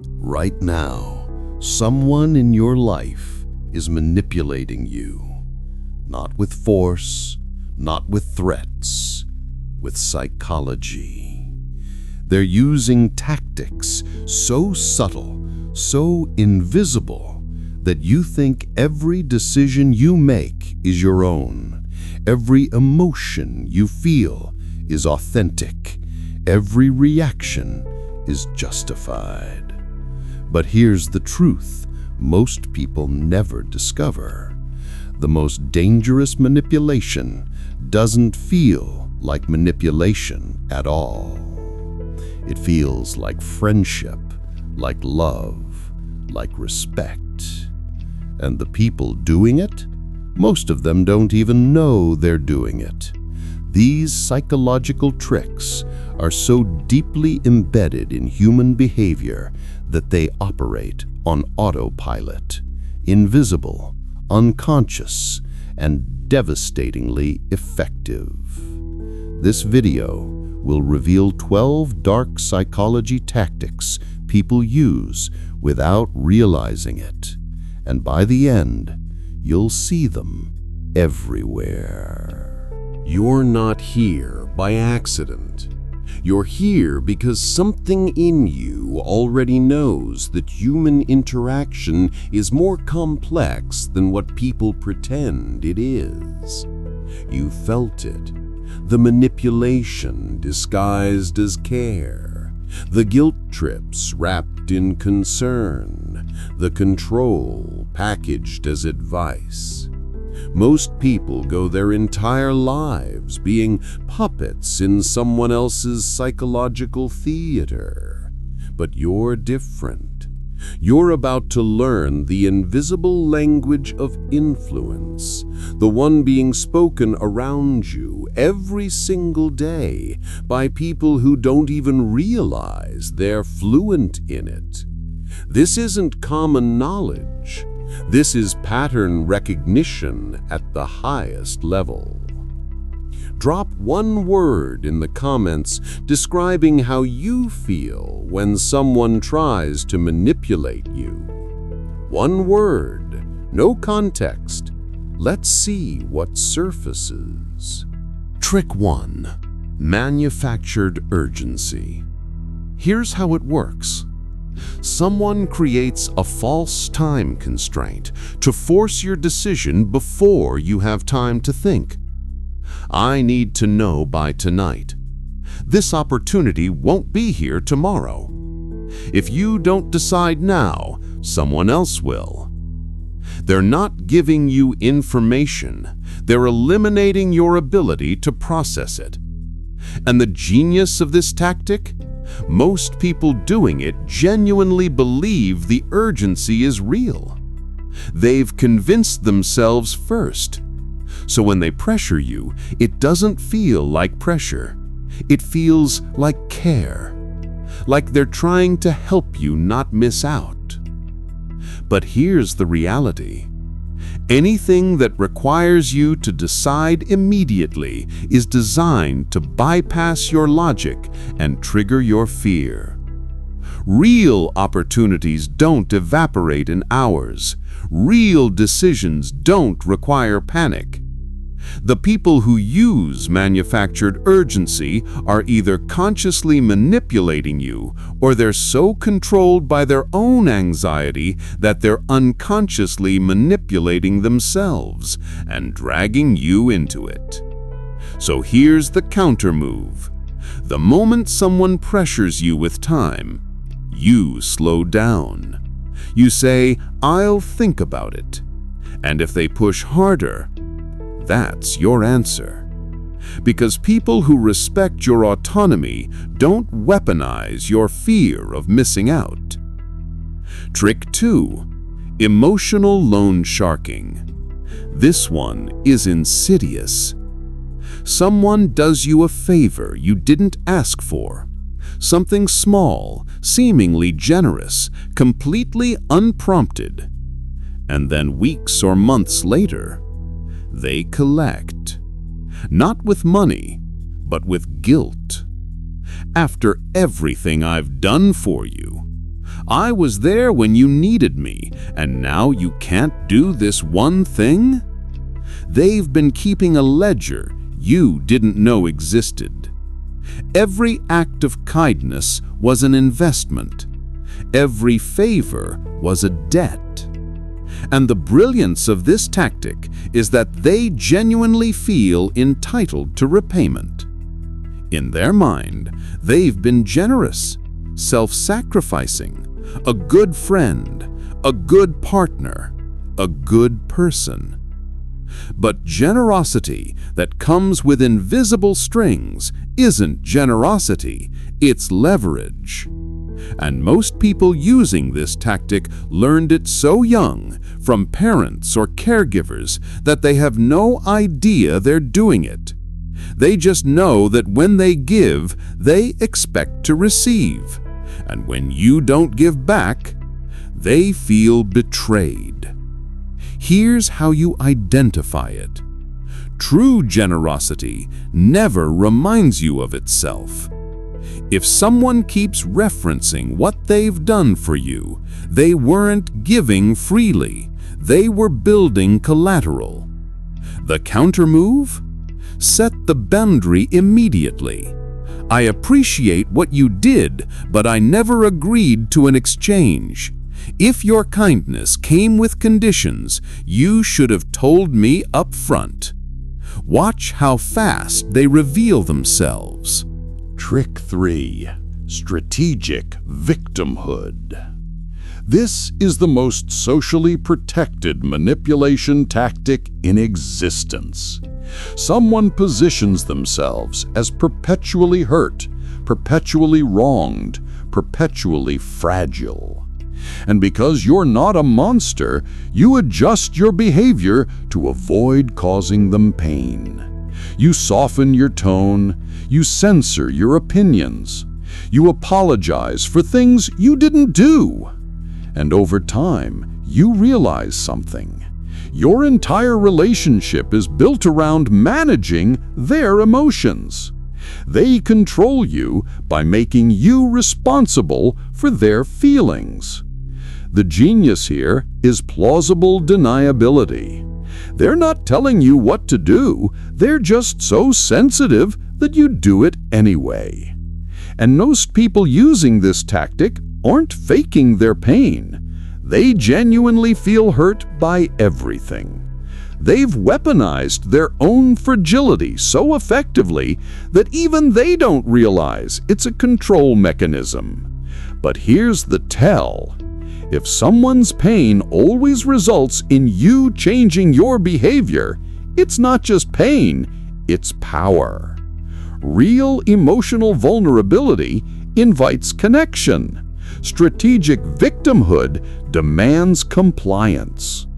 Right now, someone in your life is manipulating you. Not with force, not with threats, with psychology. They're using tactics so subtle, so invisible, that you think every decision you make is your own. Every emotion you feel is authentic. Every reaction is justified. But here's the truth most people never discover. The most dangerous manipulation doesn't feel like manipulation at all. It feels like friendship, like love, like respect. And the people doing it, most of them don't even know they're doing it. These psychological tricks are so deeply embedded in human behavior that they operate on autopilot, invisible, unconscious, and devastatingly effective. This video will reveal 12 dark psychology tactics people use without realizing it. And by the end, you'll see them everywhere. You're not here by accident. You're here because something in you already knows that human interaction is more complex than what people pretend it is. You felt it. The manipulation disguised as care. The guilt trips wrapped in concern. The control packaged as advice. Most people go their entire lives being puppets in someone else's psychological theater. But you're different. You're about to learn the invisible language of influence, the one being spoken around you every single day by people who don't even realize they're fluent in it. This isn't common knowledge. This is pattern recognition at the highest level. Drop one word in the comments describing how you feel when someone tries to manipulate you. One word, no context. Let's see what surfaces. Trick 1. Manufactured urgency. Here's how it works. Someone creates a false time constraint to force your decision before you have time to think. I need to know by tonight. This opportunity won't be here tomorrow. If you don't decide now, someone else will. They're not giving you information. They're eliminating your ability to process it. And the genius of this tactic? Most people doing it genuinely believe the urgency is real. They've convinced themselves first. So when they pressure you, it doesn't feel like pressure. It feels like care. Like they're trying to help you not miss out. But here's the reality. Anything that requires you to decide immediately is designed to bypass your logic and trigger your fear. Real opportunities don't evaporate in hours. Real decisions don't require panic. The people who use manufactured urgency are either consciously manipulating you or they're so controlled by their own anxiety that they're unconsciously manipulating themselves and dragging you into it. So here's the counter move. The moment someone pressures you with time, you slow down. You say, "I'll think about it." And if they push harder, that's your answer. Because people who respect your autonomy don't weaponize your fear of missing out. Trick 2. Emotional loan sharking. This one is insidious. Someone does you a favor you didn't ask for. Something small, seemingly generous, completely unprompted. And then weeks or months later, they collect. Not with money, but with guilt. After everything I've done for you, I was there when you needed me, and now you can't do this one thing? They've been keeping a ledger you didn't know existed. Every act of kindness was an investment. Every favor was a debt. And the brilliance of this tactic is that they genuinely feel entitled to repayment. In their mind, they've been generous, self-sacrificing, a good friend, a good partner, a good person. But generosity that comes with invisible strings isn't generosity, it's leverage. And most people using this tactic learned it so young from parents or caregivers that they have no idea they're doing it. They just know that when they give, they expect to receive. And when you don't give back, they feel betrayed. Here's how you identify it. True generosity never reminds you of itself. If someone keeps referencing what they've done for you, they weren't giving freely. They were building collateral. The counter-move? Set the boundary immediately. I appreciate what you did, but I never agreed to an exchange. If your kindness came with conditions, you should have told me up front. Watch how fast they reveal themselves. Trick 3. Strategic victimhood. This is the most socially protected manipulation tactic in existence. Someone positions themselves as perpetually hurt, perpetually wronged, perpetually fragile. And because you're not a monster, you adjust your behavior to avoid causing them pain. You soften your tone, you censor your opinions, you apologize for things you didn't do. And over time, you realize something. Your entire relationship is built around managing their emotions. They control you by making you responsible for their feelings. The genius here is plausible deniability. They're not telling you what to do, they're just so sensitive that you do it anyway. And most people using this tactic aren't faking their pain. They genuinely feel hurt by everything. They've weaponized their own fragility so effectively that even they don't realize it's a control mechanism. But here's the tell. If someone's pain always results in you changing your behavior, it's not just pain, it's power. Real emotional vulnerability invites connection. Strategic victimhood demands compliance.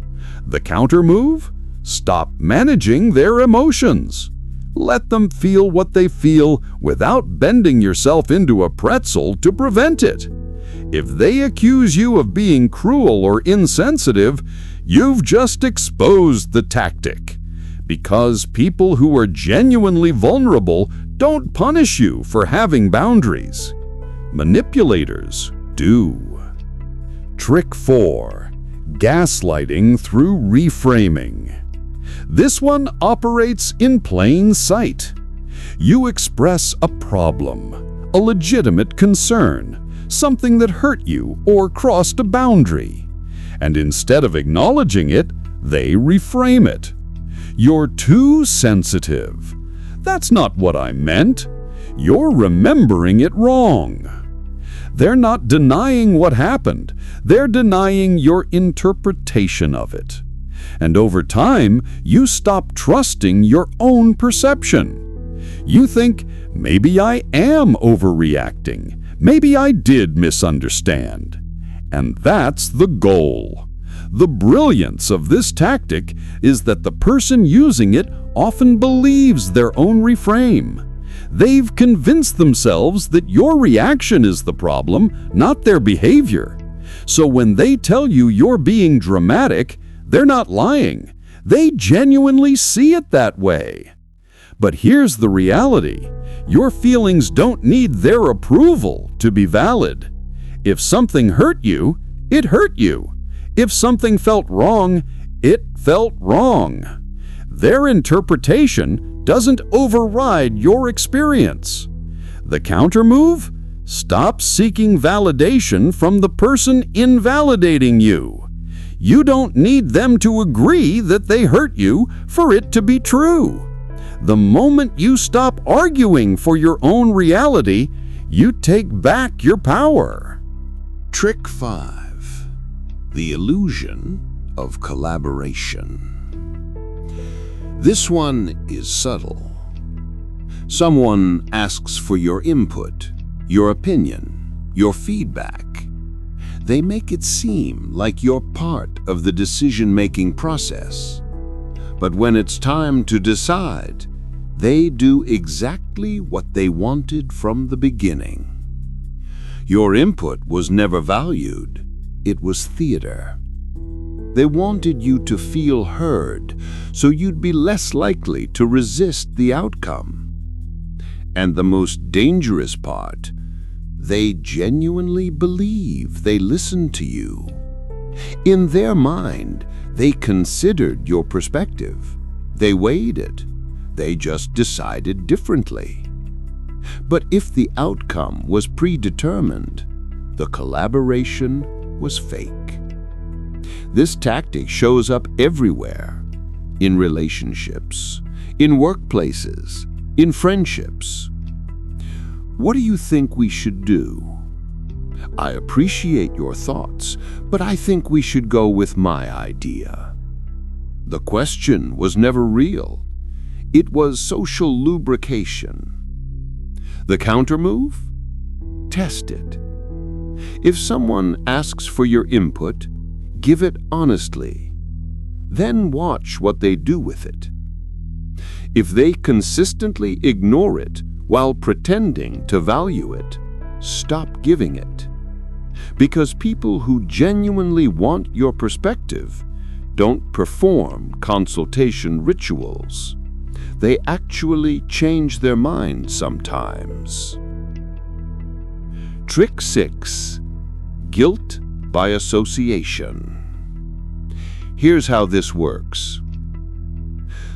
The counter move? Stop managing their emotions. Let them feel what they feel without bending yourself into a pretzel to prevent it. If they accuse you of being cruel or insensitive, you've just exposed the tactic. Because people who are genuinely vulnerable don't punish you for having boundaries. Manipulators do. Trick 4. Gaslighting through reframing. This one operates in plain sight. You express a problem, a legitimate concern, something that hurt you or crossed a boundary. And instead of acknowledging it, they reframe it. You're too sensitive. That's not what I meant. You're remembering it wrong. They're not denying what happened. They're denying your interpretation of it. And over time, you stop trusting your own perception. You think, maybe I am overreacting. Maybe I did misunderstand. And that's the goal. The brilliance of this tactic is that the person using it often believes their own reframe. They've convinced themselves that your reaction is the problem, not their behavior. So when they tell you you're being dramatic, they're not lying. They genuinely see it that way. But here's the reality. Your feelings don't need their approval to be valid. If something hurt you, it hurt you. If something felt wrong, it felt wrong. Their interpretation doesn't override your experience. The counter move? Stop seeking validation from the person invalidating you. You don't need them to agree that they hurt you for it to be true. The moment you stop arguing for your own reality, you take back your power. Trick 5. The illusion of collaboration. This one is subtle. Someone asks for your input, your opinion, your feedback. They make it seem like you're part of the decision-making process. But when it's time to decide, they do exactly what they wanted from the beginning. Your input was never valued. It was theater. They wanted you to feel heard, so you'd be less likely to resist the outcome. And the most dangerous part, they genuinely believe they listened to you. In their mind, they considered your perspective. They weighed it. They just decided differently. But if the outcome was predetermined, the collaboration was fake. This tactic shows up everywhere, in relationships, in workplaces, in friendships. What do you think we should do? I appreciate your thoughts, but I think we should go with my idea. The question was never real. It was social lubrication. The countermove? Test it. If someone asks for your input, give it honestly. Then watch what they do with it. If they consistently ignore it while pretending to value it, stop giving it. Because people who genuinely want your perspective don't perform consultation rituals. They actually change their mind sometimes. Trick 6. Guilt by association. Here's how this works.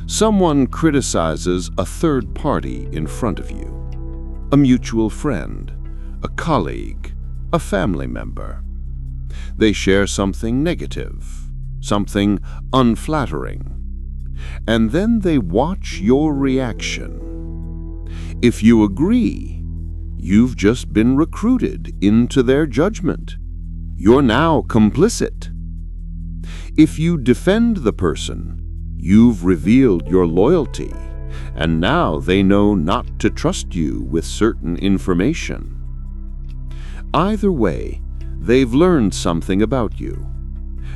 Someone criticizes a third party in front of you. A mutual friend, a colleague, a family member. They share something negative, something unflattering. And then they watch your reaction. If you agree, you've just been recruited into their judgment. You're now complicit. If you defend the person, you've revealed your loyalty, and now they know not to trust you with certain information. Either way, they've learned something about you,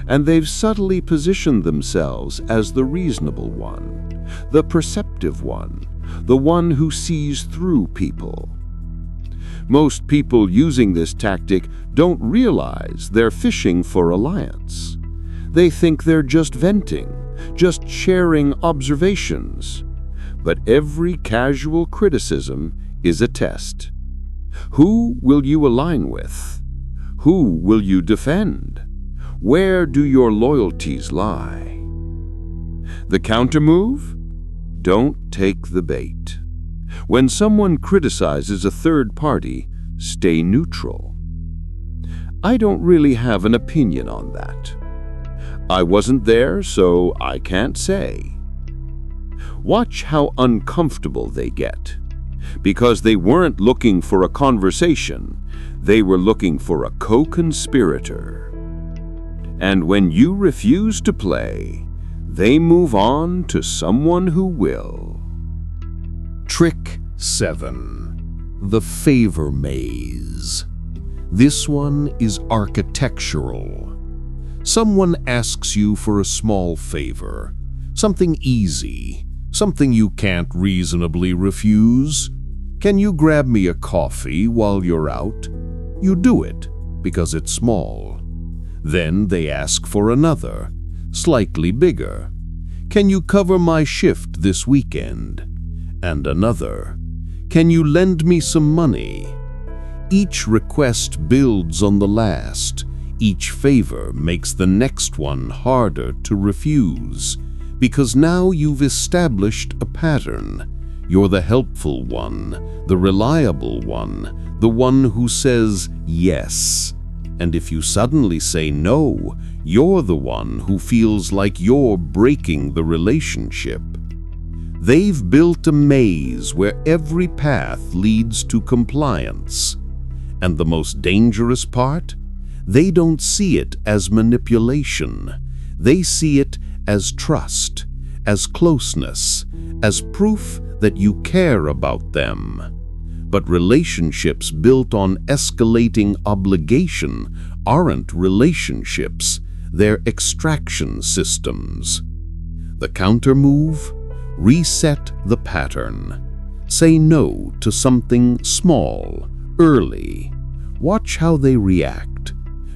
and they've subtly positioned themselves as the reasonable one, the perceptive one, the one who sees through people. Most people using this tactic don't realize they're fishing for alliance. They think they're just venting, just sharing observations. But every casual criticism is a test. Who will you align with? Who will you defend? Where do your loyalties lie? The countermove? Don't take the bait. When someone criticizes a third party, stay neutral. I don't really have an opinion on that. I wasn't there, so I can't say. Watch how uncomfortable they get. Because they weren't looking for a conversation, they were looking for a co-conspirator. And when you refuse to play, they move on to someone who will. Trick 7. The favor maze. This one is architectural. Someone asks you for a small favor, something easy, something you can't reasonably refuse. Can you grab me a coffee while you're out? You do it because it's small. Then they ask for another, slightly bigger. Can you cover my shift this weekend? And another. Can you lend me some money? Each request builds on the last. Each favor makes the next one harder to refuse, because now you've established a pattern. You're the helpful one, the reliable one, the one who says yes. And if you suddenly say no, you're the one who feels like you're breaking the relationship. They've built a maze where every path leads to compliance. And the most dangerous part? They don't see it as manipulation. They see it as trust, as closeness, as proof that you care about them. But relationships built on escalating obligation aren't relationships, they're extraction systems. The counter move? Reset the pattern. Say no to something small, early. Watch how they react.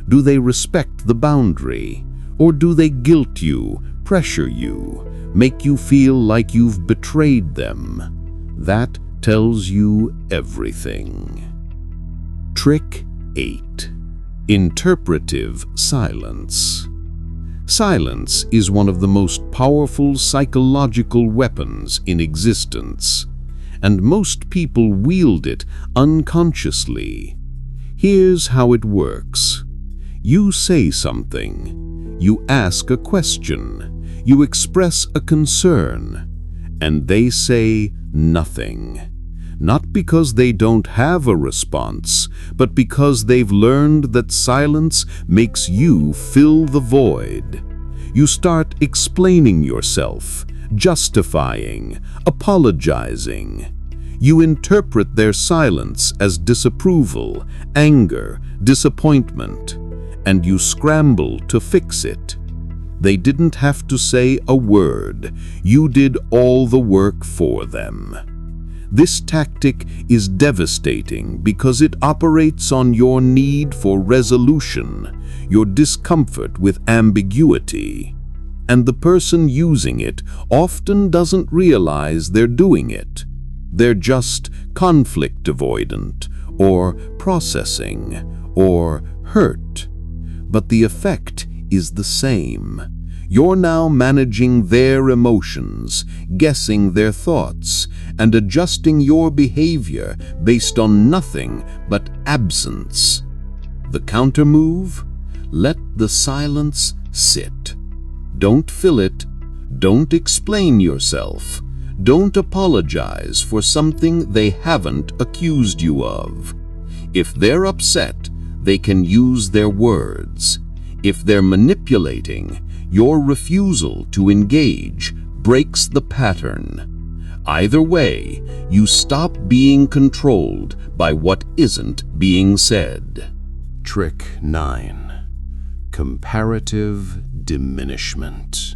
Do they respect the boundary? Or do they guilt you, pressure you, make you feel like you've betrayed them? That tells you everything. Trick 8. Interpretive silence. Silence is one of the most powerful psychological weapons in existence, and most people wield it unconsciously. Here's how it works. You say something, you ask a question, you express a concern, and they say nothing. Not because they don't have a response, but because they've learned that silence makes you fill the void. You start explaining yourself, justifying, apologizing. You interpret their silence as disapproval, anger, disappointment, and you scramble to fix it. They didn't have to say a word. You did all the work for them. This tactic is devastating because it operates on your need for resolution, your discomfort with ambiguity. And the person using it often doesn't realize they're doing it. They're just conflict avoidant, or processing, or hurt. But the effect is the same. You're now managing their emotions, guessing their thoughts, and adjusting your behavior based on nothing but absence. The counter move? Let the silence sit. Don't fill it. Don't explain yourself. Don't apologize for something they haven't accused you of. If they're upset, they can use their words. If they're manipulating, your refusal to engage breaks the pattern. Either way, you stop being controlled by what isn't being said. Trick 9. Comparative diminishment.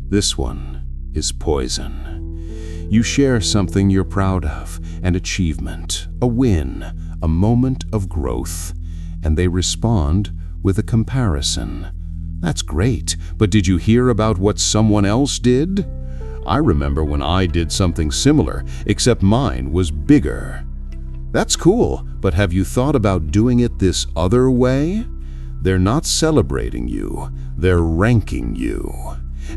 This one is poison. You share something you're proud of, an achievement, a win, a moment of growth, and they respond with a comparison. That's great, but did you hear about what someone else did? I remember when I did something similar, except mine was bigger. That's cool, but have you thought about doing it this other way? They're not celebrating you, they're ranking you.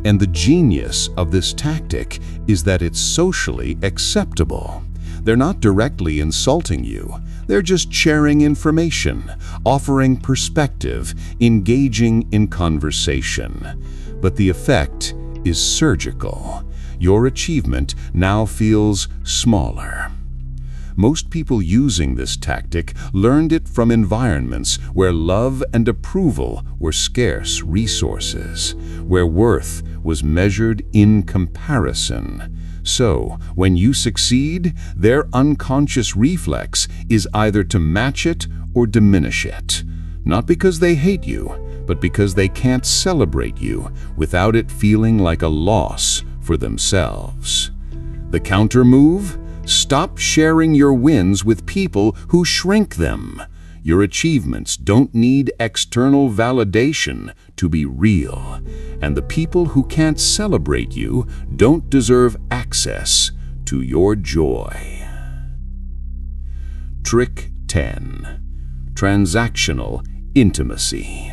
And the genius of this tactic is that it's socially acceptable. They're not directly insulting you. They're just sharing information, offering perspective, engaging in conversation. But the effect is surgical. Your achievement now feels smaller. Most people using this tactic learned it from environments where love and approval were scarce resources, where worth was measured in comparison. So, when you succeed, their unconscious reflex is either to match it or diminish it. Not because they hate you, but because they can't celebrate you without it feeling like a loss for themselves. The counter move? Stop sharing your wins with people who shrink them. Your achievements don't need external validation to be real, and the people who can't celebrate you don't deserve access to your joy. Trick 10. transactional intimacy.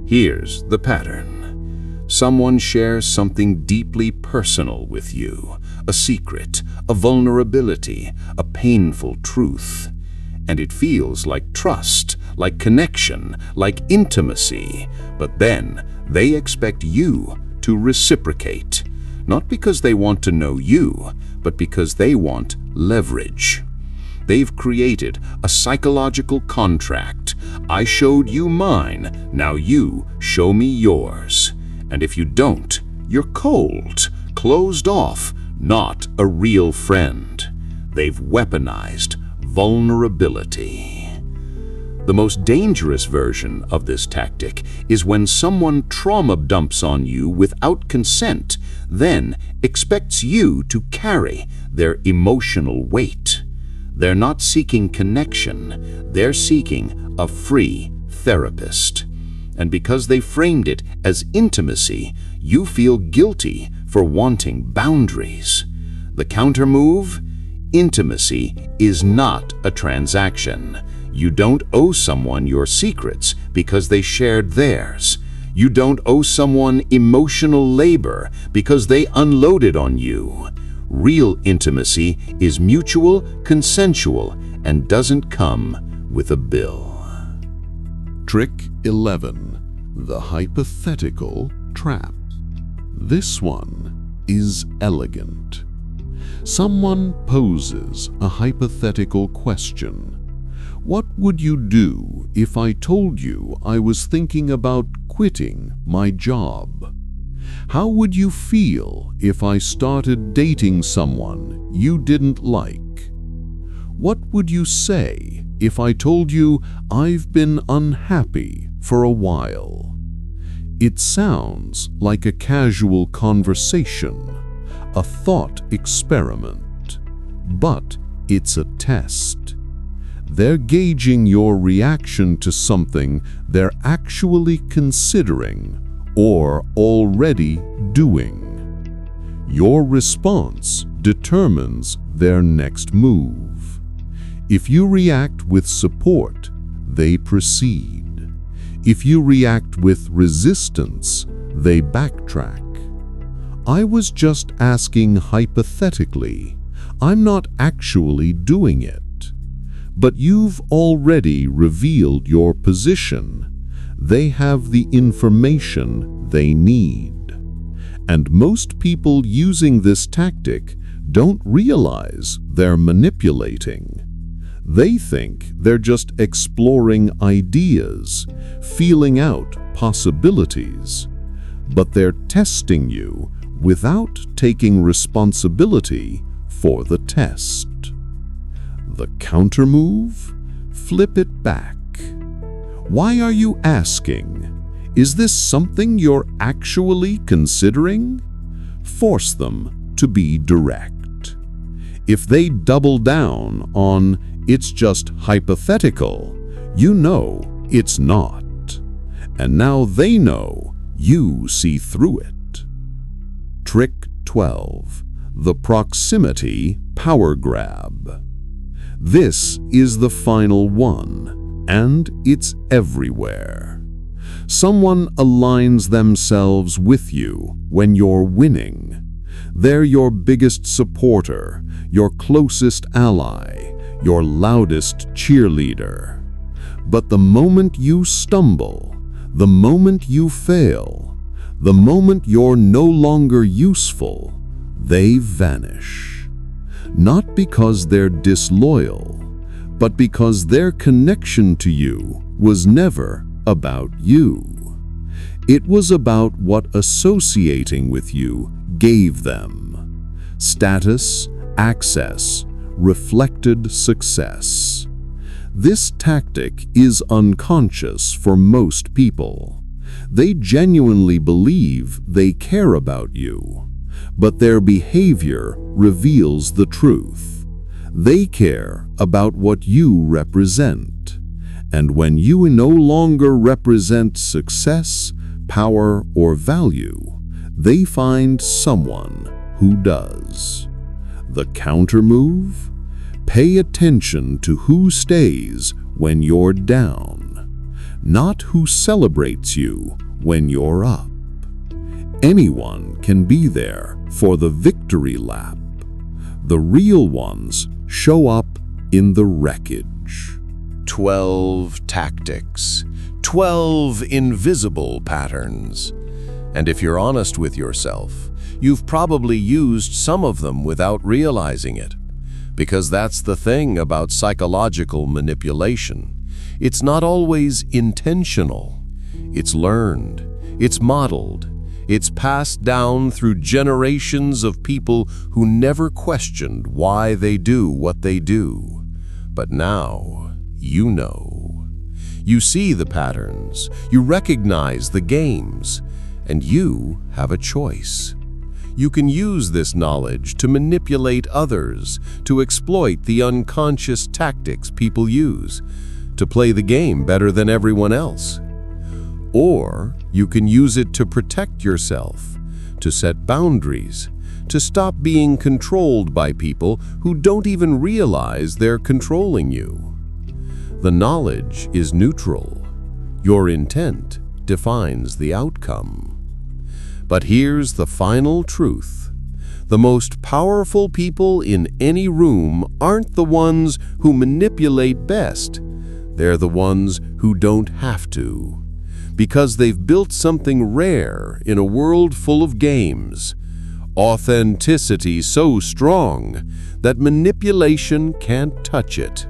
Here's the pattern. Someone shares something deeply personal with you, a secret, a vulnerability, a painful truth. And it feels like trust, like connection, like intimacy. But then they expect you to reciprocate, not because they want to know you, but because they want leverage. They've created a psychological contract. I showed you mine, now you show me yours. And if you don't, you're cold, closed off, not a real friend. They've weaponized vulnerability. The most dangerous version of this tactic is when someone trauma dumps on you without consent, then expects you to carry their emotional weight. They're not seeking connection, they're seeking a free therapist. And because they framed it as intimacy, you feel guilty for wanting boundaries. The counter move? Intimacy is not a transaction. You don't owe someone your secrets because they shared theirs. You don't owe someone emotional labor because they unloaded on you. Real intimacy is mutual, consensual, and doesn't come with a bill. Trick 11. The hypothetical trap. This one is elegant. Someone poses a hypothetical question. What would you do if I told you I was thinking about quitting my job? How would you feel if I started dating someone you didn't like? What would you say if I told you I've been unhappy for a while? It sounds like a casual conversation, a thought experiment, but it's a test. They're gauging your reaction to something they're actually considering or already doing. Your response determines their next move. If you react with support, they proceed. If you react with resistance, they backtrack. I was just asking hypothetically. I'm not actually doing it. But you've already revealed your position. They have the information they need. And most people using this tactic don't realize they're manipulating. They think they're just exploring ideas, feeling out possibilities. But they're testing you without taking responsibility for the test. The counter move? Flip it back. Why are you asking? Is this something you're actually considering? Force them to be direct. If they double down on it's just hypothetical, you know it's not. And now they know you see through it. Trick 12. The proximity power grab. This is the final one, and it's everywhere. Someone aligns themselves with you when you're winning. They're your biggest supporter, your closest ally, your loudest cheerleader. But the moment you stumble, the moment you fail, the moment you're no longer useful, they vanish. Not because they're disloyal, but because their connection to you was never about you. It was about what associating with you gave them. Status, access, reflected success. This tactic is unconscious for most people. They genuinely believe they care about you. But their behavior reveals the truth. They care about what you represent. And when you no longer represent success, power, or value, they find someone who does. The counter move? Pay attention to who stays when you're down, not who celebrates you when you're up. Anyone can be there for the victory lap. The real ones show up in the wreckage. 12 tactics, 12 invisible patterns. And if you're honest with yourself, you've probably used some of them without realizing it. Because that's the thing about psychological manipulation. It's not always intentional. It's learned. It's modeled. It's passed down through generations of people who never questioned why they do what they do. But now, you know. You see the patterns, you recognize the games, and you have a choice. You can use this knowledge to manipulate others, to exploit the unconscious tactics people use, to play the game better than everyone else. Or you can use it to protect yourself, to set boundaries, to stop being controlled by people who don't even realize they're controlling you. The knowledge is neutral. Your intent defines the outcome. But here's the final truth. The most powerful people in any room aren't the ones who manipulate best. They're the ones who don't have to. Because they've built something rare in a world full of games. Authenticity so strong that manipulation can't touch it.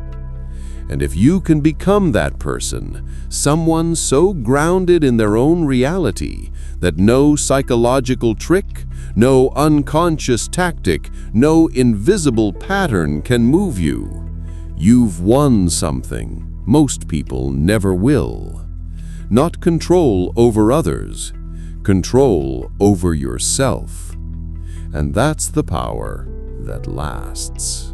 And if you can become that person, someone so grounded in their own reality that no psychological trick, no unconscious tactic, no invisible pattern can move you, you've won something most people never will. Not control over others, control over yourself. And that's the power that lasts.